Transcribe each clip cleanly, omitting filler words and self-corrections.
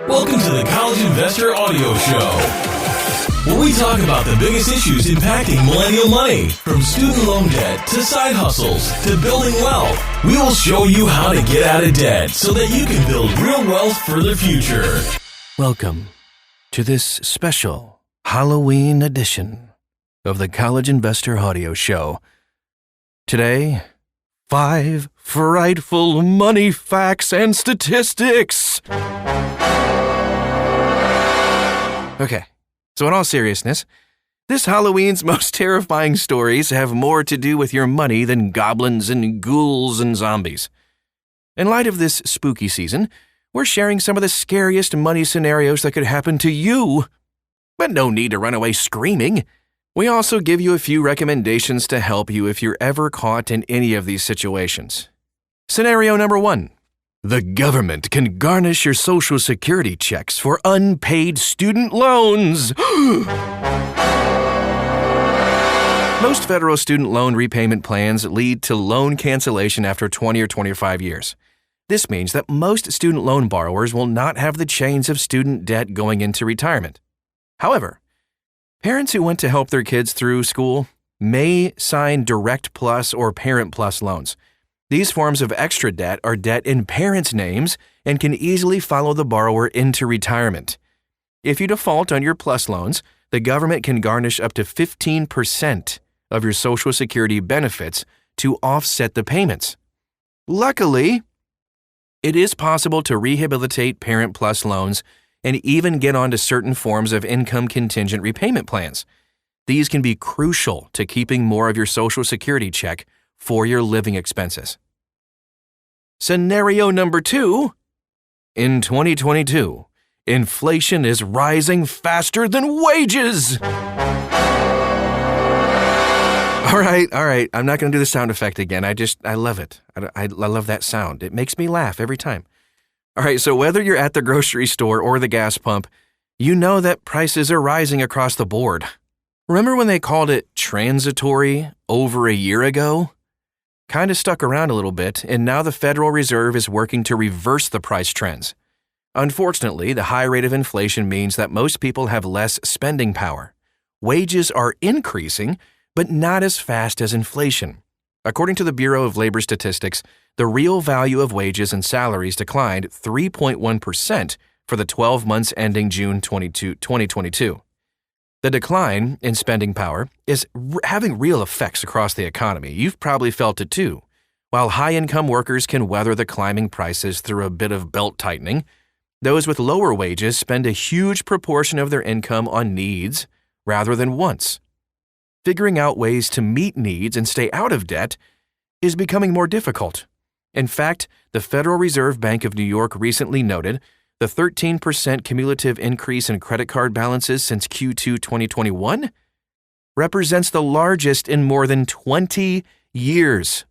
Welcome to the College Investor Audio Show, where we talk about the biggest issues impacting millennial money, from student loan debt to side hustles to building wealth. We will show you how to get out of debt so that you can build real wealth for the future. Welcome to this special Halloween edition of the College Investor Audio Show. Today, 5 frightful money facts and statistics. Okay, so in all seriousness, this Halloween's most terrifying stories have more to do with your money than goblins and ghouls and zombies. In light of this spooky season, we're sharing some of the scariest money scenarios that could happen to you. But no need to run away screaming. We also give you a few recommendations to help you if you're ever caught in any of these situations. Scenario number 1. The government can garnish your Social Security checks for unpaid student loans. Most federal student loan repayment plans lead to loan cancellation after 20 or 25 years. This means that most student loan borrowers will not have the chains of student debt going into retirement. However, parents who want to help their kids through school may sign Direct Plus or Parent Plus loans. These forms of extra debt are debt in parents' names and can easily follow the borrower into retirement. If you default on your Plus loans, the government can garnish up to 15% of your Social Security benefits to offset the payments. Luckily, it is possible to rehabilitate Parent Plus loans and even get onto certain forms of income contingent repayment plans. These can be crucial to keeping more of your Social Security check for your living expenses. Scenario number 2. In 2022, inflation is rising faster than wages. All right. I'm not going to do the sound effect again. I love it. I love that sound. It makes me laugh every time. All right, so whether you're at the grocery store or the gas pump, you know that prices are rising across the board. Remember when they called it transitory over a year ago? Kind of stuck around a little bit, and now the Federal Reserve is working to reverse the price trends. Unfortunately, the high rate of inflation means that most people have less spending power. Wages are increasing, but not as fast as inflation. According to the Bureau of Labor Statistics, the real value of wages and salaries declined 3.1% for the 12 months ending June 2022. The decline in spending power is having real effects across the economy. You've probably felt it too. While high-income workers can weather the climbing prices through a bit of belt-tightening, those with lower wages spend a huge proportion of their income on needs rather than wants. Figuring out ways to meet needs and stay out of debt is becoming more difficult. In fact, the Federal Reserve Bank of New York recently noted the 13% cumulative increase in credit card balances since Q2 2021 represents the largest in more than 20 years.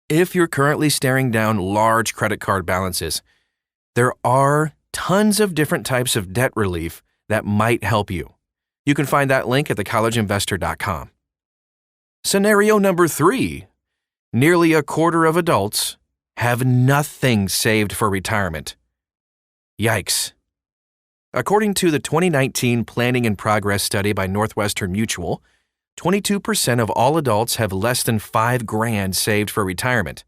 If you're currently staring down large credit card balances, there are tons of different types of debt relief that might help you. You can find that link at thecollegeinvestor.com. Scenario number 3. Nearly a quarter of adults have nothing saved for retirement. Yikes. According to the 2019 Planning and Progress study by Northwestern Mutual, 22% of all adults have less than $5,000 saved for retirement.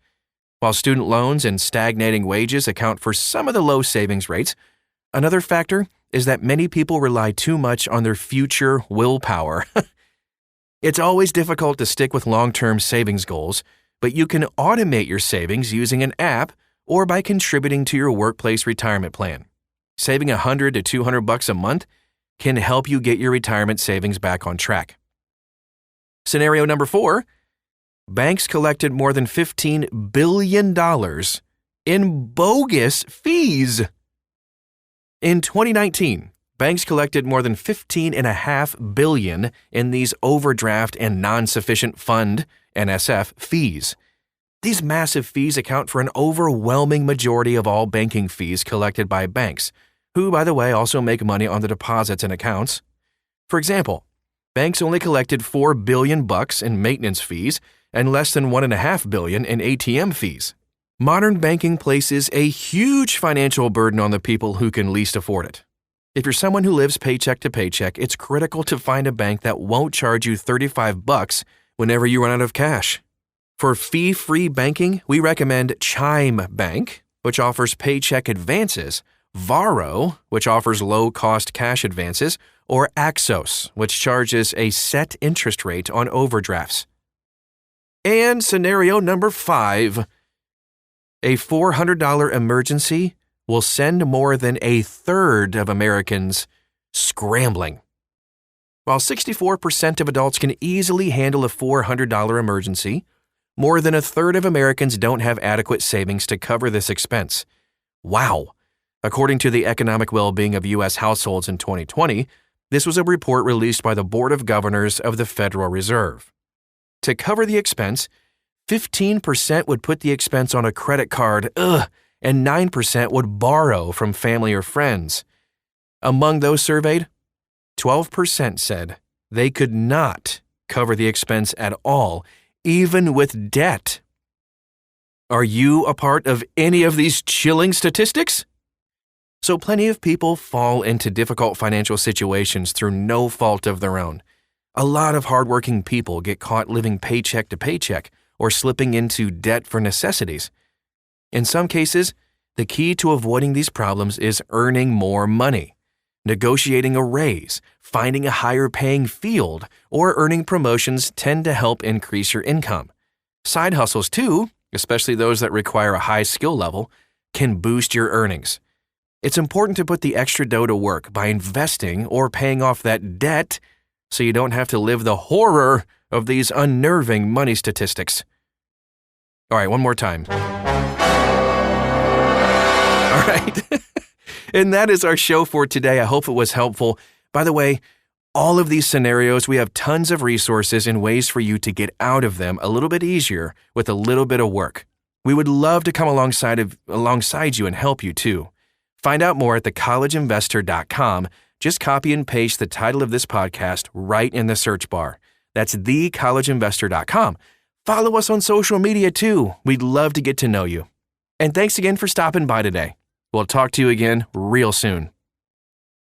While student loans and stagnating wages account for some of the low savings rates, another factor is that many people rely too much on their future willpower. It's always difficult to stick with long-term savings goals, but you can automate your savings using an app or by contributing to your workplace retirement plan. Saving $100 to $200 a month can help you get your retirement savings back on track. Scenario number 4. Banks collected more than $15 billion in bogus fees. In 2019, banks collected more than $15.5 billion in these overdraft and non-sufficient fund (NSF) fees. These massive fees account for an overwhelming majority of all banking fees collected by banks, who, by the way, also make money on the deposits and accounts. For example, banks only collected $4 billion in maintenance fees and less than $1.5 billion in ATM fees. Modern banking places a huge financial burden on the people who can least afford it. If you're someone who lives paycheck to paycheck, it's critical to find a bank that won't charge you $35 whenever you run out of cash. For fee-free banking, we recommend Chime Bank, which offers paycheck advances, Varo, which offers low-cost cash advances, or Axos, which charges a set interest rate on overdrafts. And scenario number 5, a $400 emergency will send more than a third of Americans scrambling. While 64% of adults can easily handle a $400 emergency, more than a third of Americans don't have adequate savings to cover this expense. Wow! According to the Economic Well-Being of U.S. Households in 2020, this was a report released by the Board of Governors of the Federal Reserve. To cover the expense, 15% would put the expense on a credit card, and 9% would borrow from family or friends. Among those surveyed, 12% said they could not cover the expense at all, even with debt. Are you a part of any of these chilling statistics? So plenty of people fall into difficult financial situations through no fault of their own. A lot of hardworking people get caught living paycheck to paycheck or slipping into debt for necessities. In some cases, the key to avoiding these problems is earning more money, negotiating a raise, finding a higher paying field, or earning promotions tend to help increase your income. Side hustles too, especially those that require a high skill level, can boost your earnings. It's important to put the extra dough to work by investing or paying off that debt so you don't have to live the horror of these unnerving money statistics. All right, one more time. All right. And that is our show for today. I hope it was helpful. By the way, all of these scenarios, we have tons of resources and ways for you to get out of them a little bit easier with a little bit of work. We would love to come alongside you and help you too. Find out more at thecollegeinvestor.com. Just copy and paste the title of this podcast right in the search bar. That's thecollegeinvestor.com. Follow us on social media too. We'd love to get to know you. And thanks again for stopping by today. We'll talk to you again real soon.